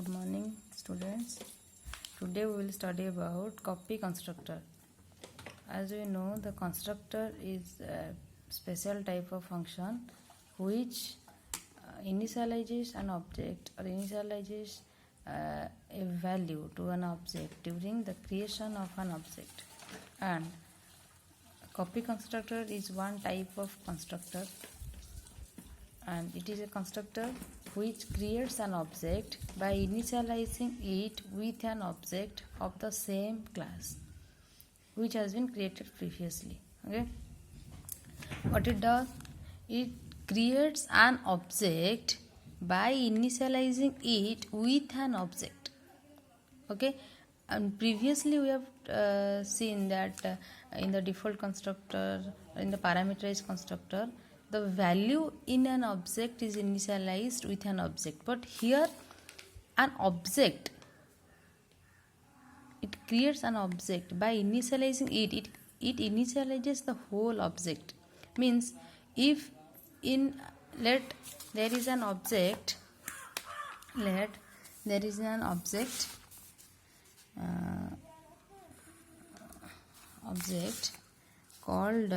Good morning, students. Today we will study about copy constructor. As we know, the constructor is a special type of function which initializes an object or initializes a value to an object during the creation of an object. And copy constructor is one type of constructor, and it is a constructor which creates an object by initializing it with an object of the same class which has been created previously. Okay, what it does, it creates an object by initializing it with an object. Okay, and previously we have seen that in the default constructor, in the parameterized constructor, the value in an object is initialized with an object, but here an object, it creates an object by initializing it initializes the whole object. Means if in let there is an object object called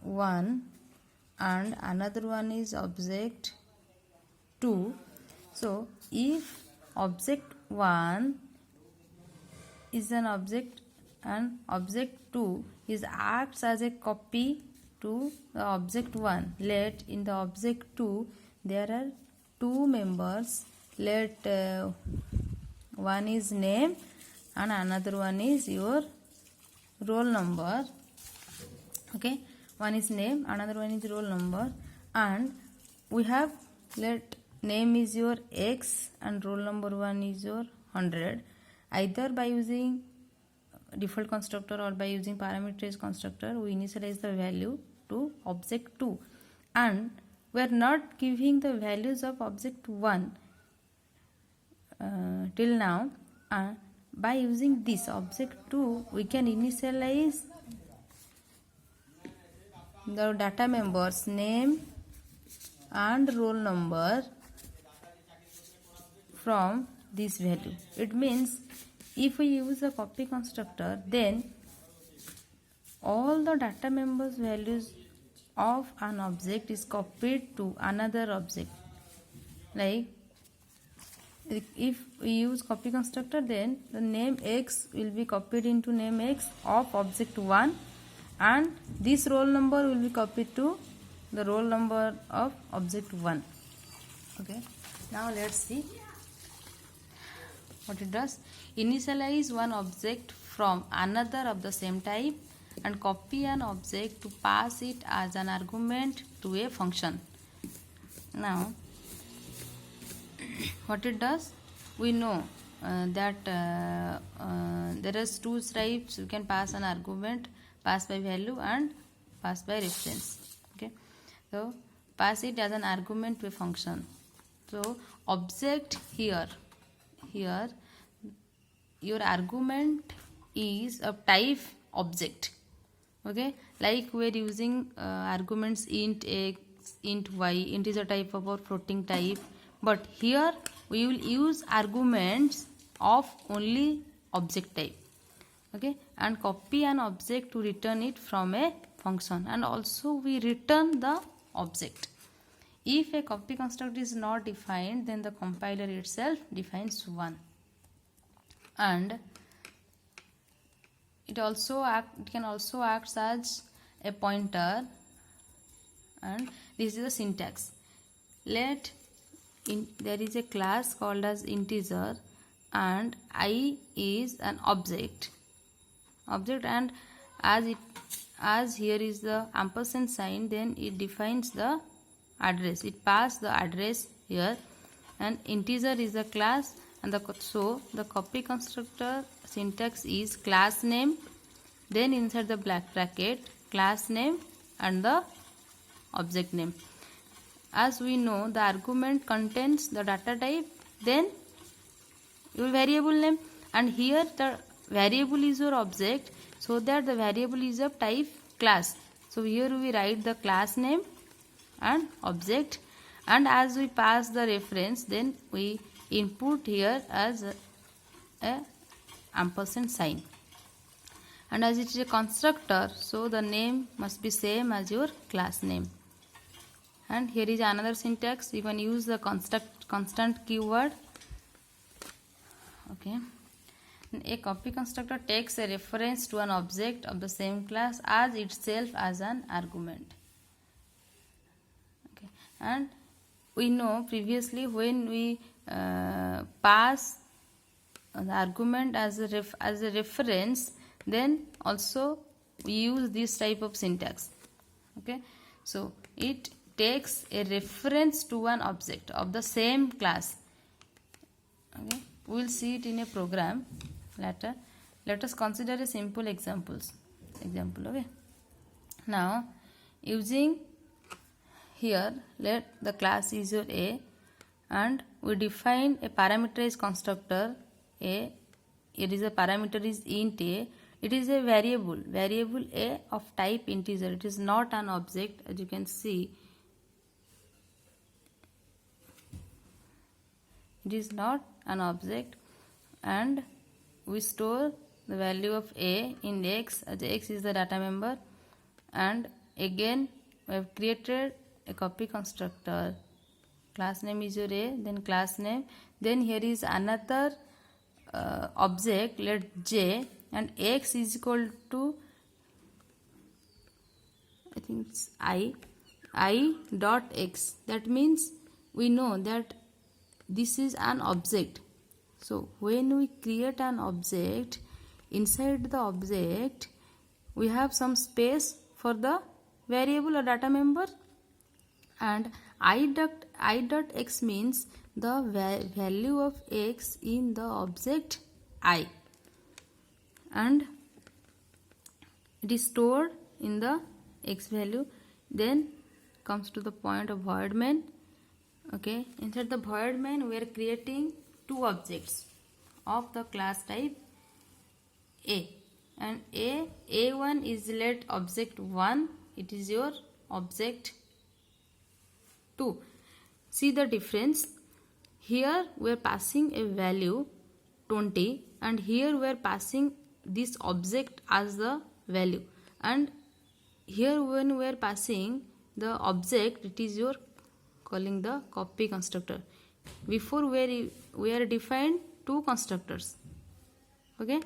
1 and another one is object 2. So if object 1 is an object and object 2 is acts as a copy to the object 1, let in the object 2 there are two members, let one is name and another one is your roll number. Okay, one is name, another one is roll number, and we have let name is your X and roll number 1 is your 100. Either by using default constructor or by using parameterized constructor, we initialize the value to object 2, and we are not giving the values of object 1 till now. By using this object 2, we can initialize the data members name and roll number from this value. It means if we use a copy constructor, then all the data members values of an object is copied to another object. Like if we use copy constructor, then the name X will be copied into name X of object 1, and this roll number will be copied to the roll number of object 1. Okay, now let's see what it does. Initialize one object from another of the same type and copy an object to pass it as an argument to a function. Now what it does, we know that there is two types. You can pass an argument, pass by value and pass by reference. Okay, so pass it as an argument to a function. So object here your argument is of type object. Okay, like we are using arguments int x, int y, int is a type of our floating type, but here we will use arguments of only object type. Okay, and copy an object to return it from a function, and also we return the object. If a copy constructor is not defined, then the compiler itself defines one, and it can also act as a pointer. And this is the syntax. There is a class called as integer, and I is an object, and as here is the ampersand sign, then it defines the address, it passes the address here, and integer is the class, and so the copy constructor syntax is class name, then inside the black bracket class name and the object name. As we know, the argument contains the data type, then your variable name, and here the variable is your object, so that the variable is of type class. So here we write the class name and object, and as we pass the reference, then we input here as a ampersand sign. And as it is a constructor, so the name must be same as your class name. And here is another syntax. You can use the constant keyword. Okay. A copy constructor takes a reference to an object of the same class as itself as an argument. Okay. And we know previously when we pass the argument as a reference, then also we use this type of syntax. Okay. So it takes a reference to an object of the same class. Okay. We will see it in a program later. Let us consider a simple example. Okay. Now using here, let the class is your A, and we define a parameterized constructor A. It is a parameter is int A. It is a variable A of type integer. It is not an object, as you can see. It is not an object, and we store the value of A in X, as X is the data member. And again we have created a copy constructor. Class name is your A, then class name, then here is another object, let J, and X is equal to, I think it's I dot X. That means we know that this is an object. So when we create an object, inside the object we have some space for the variable or data member, and I dot X means the value of X in the object I, and it is stored in the X value. Then comes to the point of void main. Okay, inside the void main we are creating two objects of the class type A, and A1 is let object 1, it is your object 2. See the difference. Here we are passing a value 20, and here we are passing this object as the value, and here when we are passing the object, it is your calling the copy constructor. Before we are defined two constructors. Okay,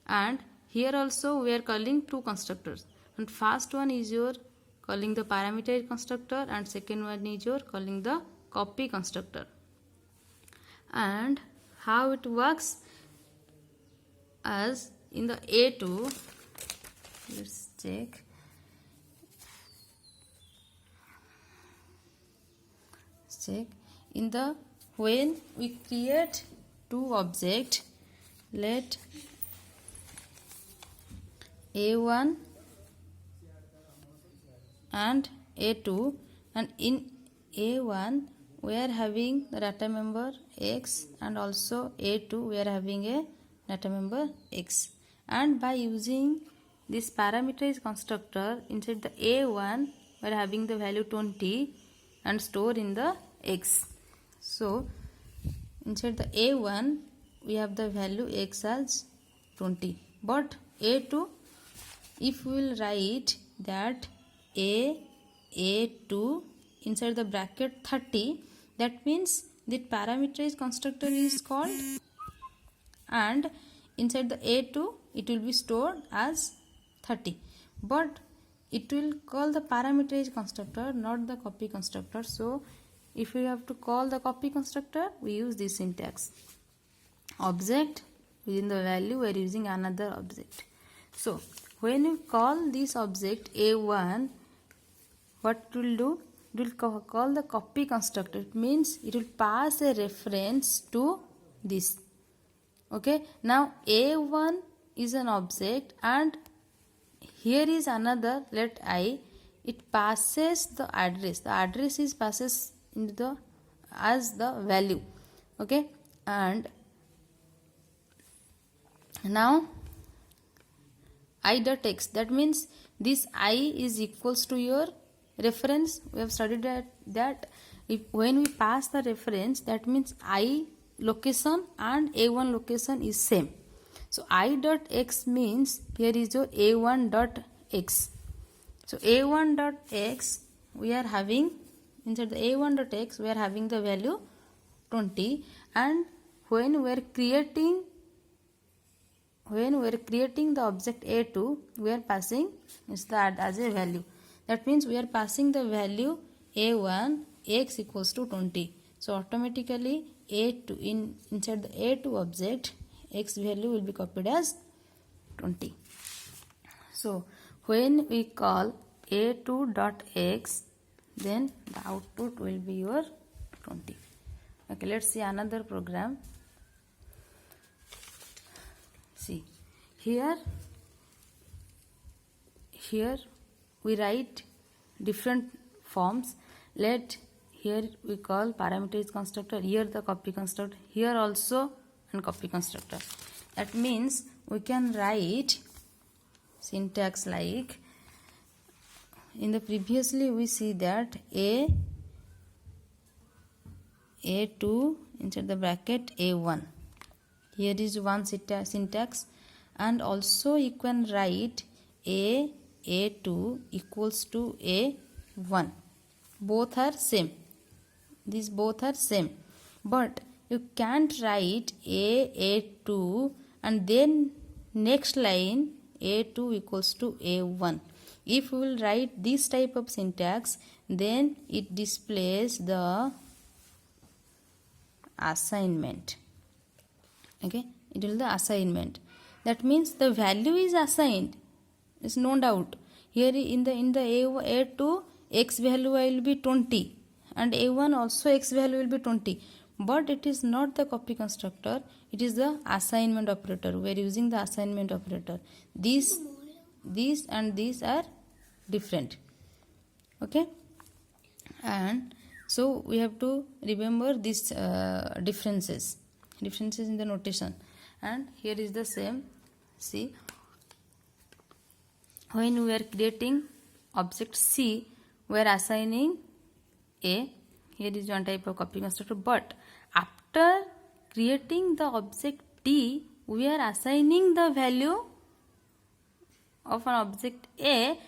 and here also we are calling two constructors, and first one is your calling the parameter constructor, and second one is your calling the copy constructor. And how it works, as in the A2, let's check. In the when we create two objects, let A1 and A2, and in A1 we are having the data member X, and also A2 we are having a data member X, and by using this parameterized constructor inside the A1 we are having the value 20 and store in the X. So inside the A1 we have the value X as 20, but A2, if we will write that A2 inside the bracket 30, that means that parameterized constructor is called, and inside the A2 it will be stored as 30, but it will call the parameterized constructor, not the copy constructor. So if we have to call the copy constructor, we use this syntax. Object, within the value we are using another object. So when you call this object A1, what it will do? It will call the copy constructor. It means it will pass a reference to this. Okay, now A1 is an object, and here is another, let I, it passes the address. The address is passes into the as the value. Okay, and now I dot X, that means this I is equals to your reference. We have studied that when we pass the reference, that means I location and A1 location is same. So I dot x means here is your A1 dot x. So A1 dot x we are having, inside the A1 dot x we are having the value 20, and when we are creating the object A2, we are passing is that as a value. That means we are passing the value A1 x equals to 20. So automatically A2 inside the A2 object x value will be copied as 20. So when we call A2 dot x, then the output will be your 20. Okay, let's see another program. See, here we write different forms. Here we call parameterized constructor, here the copy constructor, here also and copy constructor. That means we can write syntax like, in the previously we see that A2 inside the bracket A1. Here is one syntax, and also you can write A2 equals to A1. Both are same. These both are same. But you can't write A2 and then next line A2 equals to A1. If we will write this type of syntax, then it displays the assignment. Okay, it will the assignment. That means the value is assigned. It's no doubt. Here in the A2 x value will be 20 and A1 also x value will be 20. But it is not the copy constructor. It is the assignment operator. We are using the assignment operator. These and these are different. Okay, and so we have to remember these differences in the notation. And here is the same. See, when we are creating object C, we are assigning A. Here is one type of copy constructor. But after creating the object D, we are assigning the value of an object A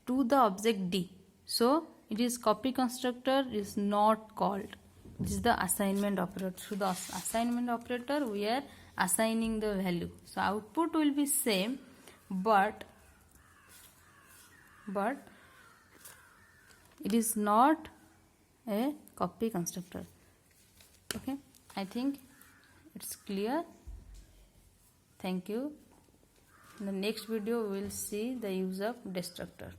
to the object D. So it is copy constructor is not called. This is the assignment operator. So the assignment operator we are assigning the value. So output will be same, but it is not a copy constructor. Okay, I think it's clear. Thank you. In the next video we will see the use of destructor.